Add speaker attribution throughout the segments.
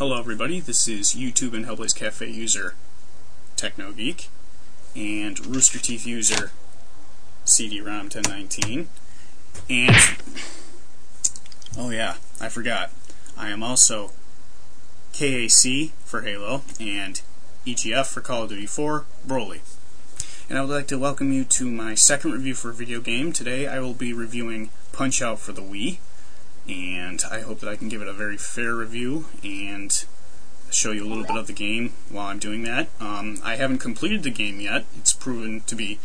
Speaker 1: Hello everybody, this is YouTube and Hellblaze Cafe user TechnoGeek and Rooster Teeth user CD-ROM 1019. And, oh yeah, I forgot, I am also KAC for Halo and EGF for Call of Duty 4 Broly. And I would like to welcome you to my second review for a video game. Today I will be reviewing Punch-Out for the Wii, and I hope that I can give it a very fair review and show you a little bit of the game while I'm doing that. I haven't completed the game yet. It's proven to be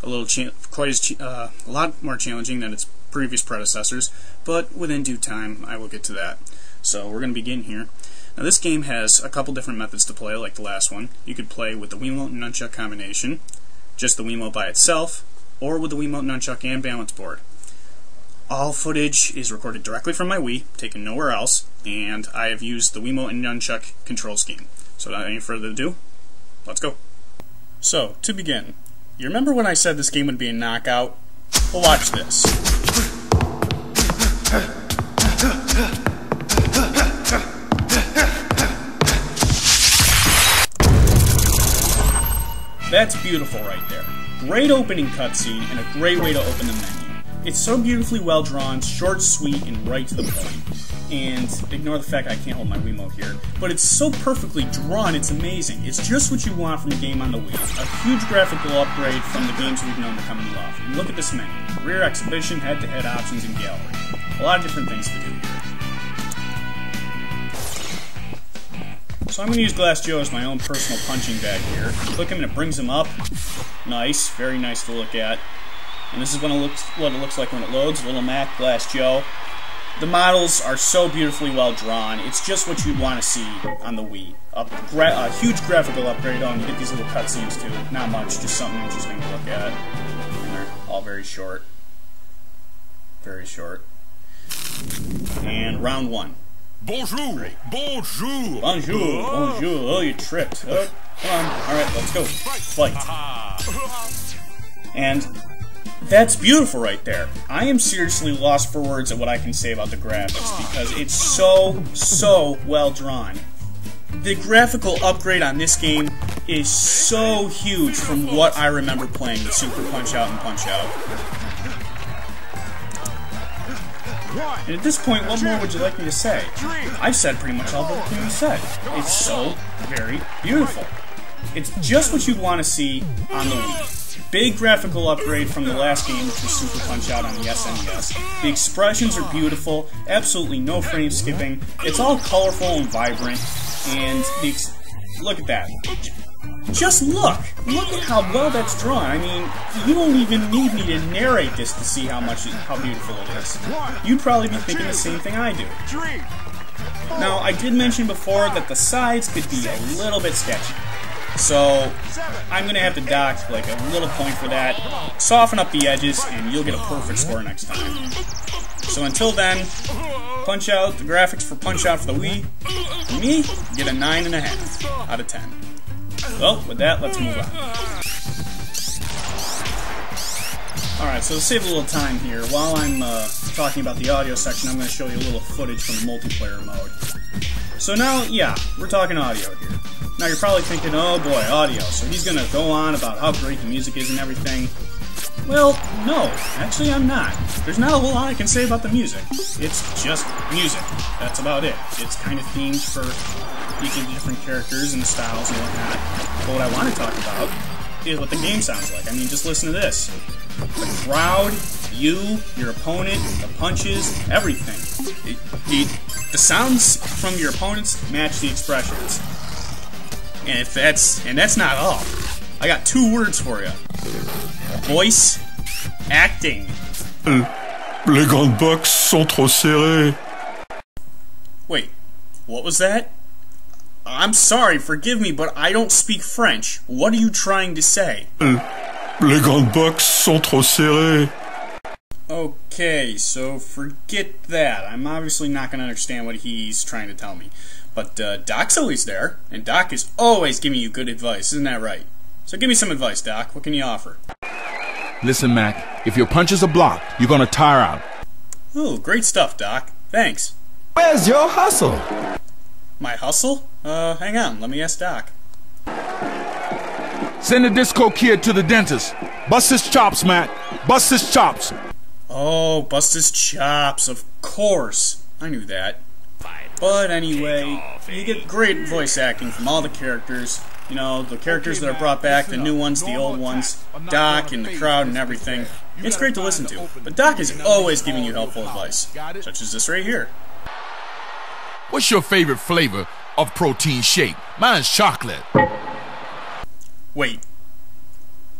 Speaker 1: a lot more challenging than its previous predecessors, but within due time I will get to that. So we're going to begin here. Now this game has a couple different methods to play, like the last one. You could play with the Wiimote and Nunchuck combination, just the Wiimote by itself, or with the Wiimote, Nunchuck, and balance board. All footage is recorded directly from my Wii, taken nowhere else, and I have used the Wiimote and Nunchuck control scheme. So without any further ado, let's go. So, to begin, you remember when I said this game would be a knockout? Well, watch this. That's beautiful right there. Great opening cutscene and a great way to open the menu. It's so beautifully well drawn, short, sweet, and right to the point. And ignore the fact I can't hold my Wiimote here, but it's so perfectly drawn, it's amazing. It's just what you want from a game on the Wii. A huge graphical upgrade from the games we've known to come to often. Look at this menu. Rear exhibition, head-to-head options, and gallery. A lot of different things to do here. So I'm going to use Glass Joe as my own personal punching bag here. Click him and it brings him up. Nice, very nice to look at. And this is what it looks like when it loads. Little Mac, Glass Joe. The models are so beautifully well drawn. It's just what you'd want to see on the Wii. A huge graphical upgrade. Oh, and you get these little cutscenes too. Not much, just something interesting to look at. And they're all very short. Very short. And round one.
Speaker 2: Bonjour!
Speaker 1: Great.
Speaker 2: Bonjour!
Speaker 1: Bonjour! Bonjour! Oh, you tripped. Oh, come on. Alright, let's go. Fight. And that's beautiful right there. I am seriously lost for words at what I can say about the graphics because it's so well drawn. The graphical upgrade on this game is so huge from what I remember playing with Super Punch-Out and Punch-Out. And at this point, what more would you like me to say? I've said pretty much all that can be said. It's so very beautiful. It's just what you'd want to see on the Wii. Big graphical upgrade from the last game, which was Super Punch-Out on the SNES. The expressions are beautiful, absolutely no frame skipping. It's all colorful and vibrant, and look at that. Just look! Look at how well that's drawn. I mean, you don't even need me to narrate this to see how beautiful it is. You'd probably be thinking the same thing I do. Now, I did mention before that the sides could be a little bit sketchy. So, I'm going to have to dock like a little point for that, soften up the edges, and you'll get a perfect score next time. So until then, Punch-Out, the graphics for Punch-Out for the Wii, for me, get a 9.5 out of 10. Well, with that, let's move on. Alright, so to save a little time here, while I'm talking about the audio section, I'm going to show you a little footage from the multiplayer mode. So now, yeah, we're talking audio here. Now you're probably thinking, oh boy, audio, so he's going to go on about how great the music is and everything. Well, no, actually I'm not. There's not a whole lot I can say about the music. It's just music. That's about it. It's kind of themed for each of the different characters and styles and whatnot. But what I want to talk about is what the game sounds like. I mean, just listen to this. The crowd, you, your opponent, the punches, everything. The sounds from your opponents match the expressions. And that's not all. I got 2 words for you. Voice acting.
Speaker 2: Les grandes boxes sont trop serrées.
Speaker 1: Wait, what was that? I'm sorry, forgive me, but I don't speak French. What are you trying to say?
Speaker 2: Les grandes boxes sont trop serrées.
Speaker 1: Okay, so forget that. I'm obviously not going to understand what he's trying to tell me. But Doc's always there, and Doc is always giving you good advice, isn't that right? So give me some advice, Doc. What can you offer?
Speaker 3: Listen, Mac, if your punches are blocked, you're gonna tire out.
Speaker 1: Oh, great stuff, Doc. Thanks.
Speaker 4: Where's your hustle?
Speaker 1: My hustle? Hang on, let me ask Doc.
Speaker 3: Send the disco kid to the dentist. Bust his chops, Mac. Bust his chops.
Speaker 1: Oh, bust his chops, of course. I knew that. But anyway, you get great voice acting from all the characters. You know, the characters that are brought back, the new ones, the old ones, Doc and the crowd and everything. It's great to listen to. But Doc is always giving you helpful advice, such as this right here.
Speaker 3: What's your favorite flavor of protein shake? Mine's chocolate.
Speaker 1: Wait.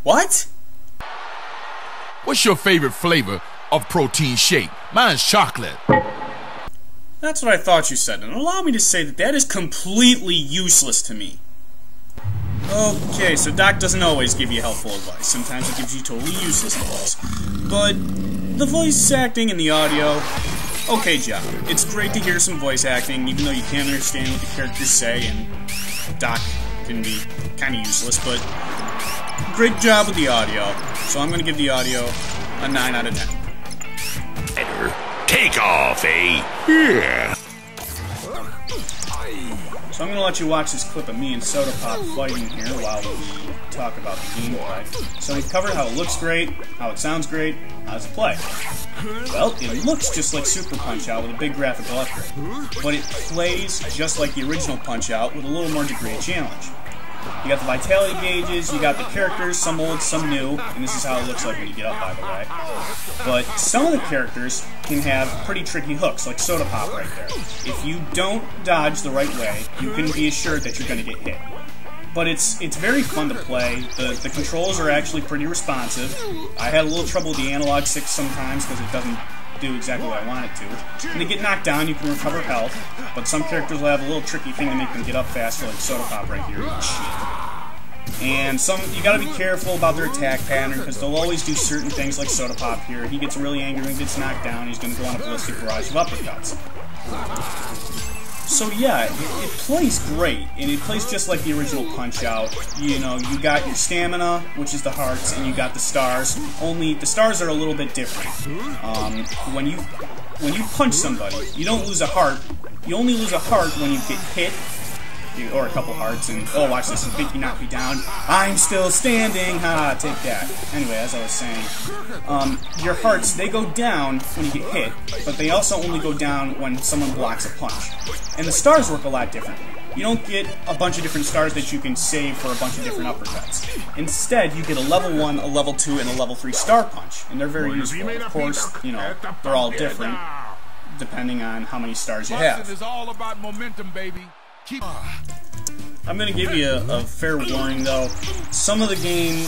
Speaker 1: What?
Speaker 3: What's your favorite flavor of protein shake? Mine's chocolate.
Speaker 1: That's what I thought you said, and allow me to say that that is completely useless to me. Okay, so Doc doesn't always give you helpful advice. Sometimes it gives you totally useless advice. But the voice acting and the audio, okay job. It's great to hear some voice acting, even though you can't understand what the characters say, and Doc can be kind of useless, but great job with the audio. So I'm going to give the audio a 9 out of 10.
Speaker 4: Take off, eh? Yeah.
Speaker 1: So I'm going to let you watch this clip of me and Soda Pop fighting here while we talk about the gameplay. So we've covered how it looks great, how it sounds great, how does it play? Well, it looks just like Super Punch-Out with a big graphical upgrade, but it plays just like the original Punch-Out with a little more degree of challenge. You got the vitality gauges, you got the characters, some old, some new, and this is how it looks like when you get up, by the way. But some of the characters can have pretty tricky hooks, like Soda Pop right there. If you don't dodge the right way, you can be assured that you're going to get hit. But it's very fun to play. The controls are actually pretty responsive. I had a little trouble with the analog stick sometimes because it doesn't do exactly what I want it to. When they get knocked down, you can recover health, but some characters will have a little tricky thing to make them get up faster, like Soda Pop right here. And some, you gotta be careful about their attack pattern, because they'll always do certain things like Soda Pop here. He gets really angry when he gets knocked down, he's gonna go on a ballistic barrage of uppercuts. So yeah, it plays great, and it plays just like the original Punch-Out. You know, you got your stamina, which is the hearts, and you got the stars. Only the stars are a little bit different. When you punch somebody, you don't lose a heart. You only lose a heart when you get hit, or a couple hearts, and oh, watch this, you think you knocked me down. I'm still standing. Ha! Take that. Anyway, as I was saying, your hearts, they go down when you get hit, but they also only go down when someone blocks a punch. And the stars work a lot differently. You don't get a bunch of different stars that you can save for a bunch of different uppercuts. Instead, you get a level 1, a level 2, and a level 3 star punch, and they're very useful. Of course, you know, they're all different, depending on how many stars you have.
Speaker 3: It's all about momentum, baby.
Speaker 1: I'm going to give you a fair warning, though. Some of the game,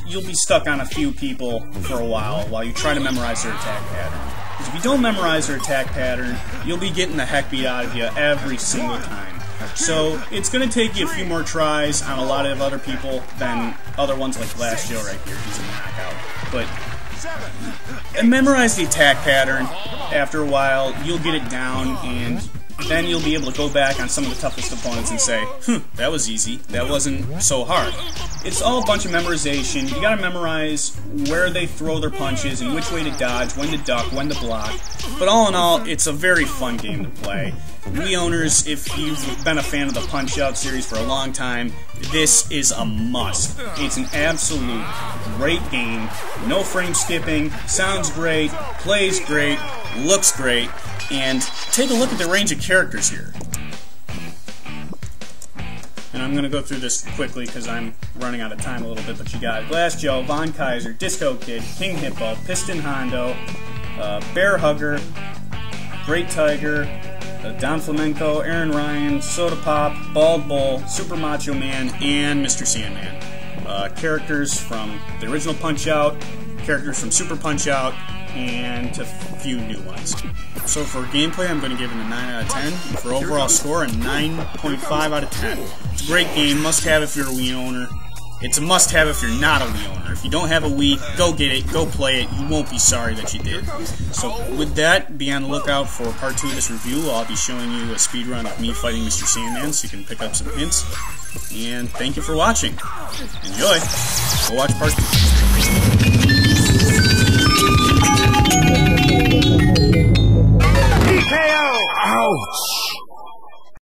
Speaker 1: you'll be stuck on a few people for a while you try to memorize their attack pattern. Because if you don't memorize their attack pattern, you'll be getting the heck beat out of you every single time. So it's going to take you a few more tries on a lot of other people than other ones like Last Joe right here. He's a knockout. But memorize the attack pattern. After a while, you'll get it down, and then you'll be able to go back on some of the toughest opponents and say, that was easy, that wasn't so hard. It's all a bunch of memorization. You gotta memorize where they throw their punches and which way to dodge, when to duck, when to block. But all in all, it's a very fun game to play. Wii owners, if you've been a fan of the Punch-Out series for a long time, this is a must. It's an absolute great game. No frame skipping, sounds great, plays great, looks great. And take a look at the range of characters here. And I'm going to go through this quickly because I'm running out of time a little bit, but you got Glass Joe, Von Kaiser, Disco Kid, King Hippo, Piston Hondo, Bear Hugger, Great Tiger, Don Flamenco, Aaron Ryan, Soda Pop, Bald Bull, Super Macho Man, and Mr. Sandman. Characters from the original Punch-Out, characters from Super Punch-Out, and a few new ones. So for gameplay, I'm going to give it a 9 out of 10. And for overall score, a 9.5 out of 10. It's a great game, must-have if you're a Wii owner. It's a must-have if you're not a Wii owner. If you don't have a Wii, go get it, go play it. You won't be sorry that you did. So with that, be on the lookout for part 2 of this review. I'll be showing you a speedrun of me fighting Mr. Sandman, so you can pick up some hints. And thank you for watching. Enjoy. Go watch part 2.
Speaker 4: TKO!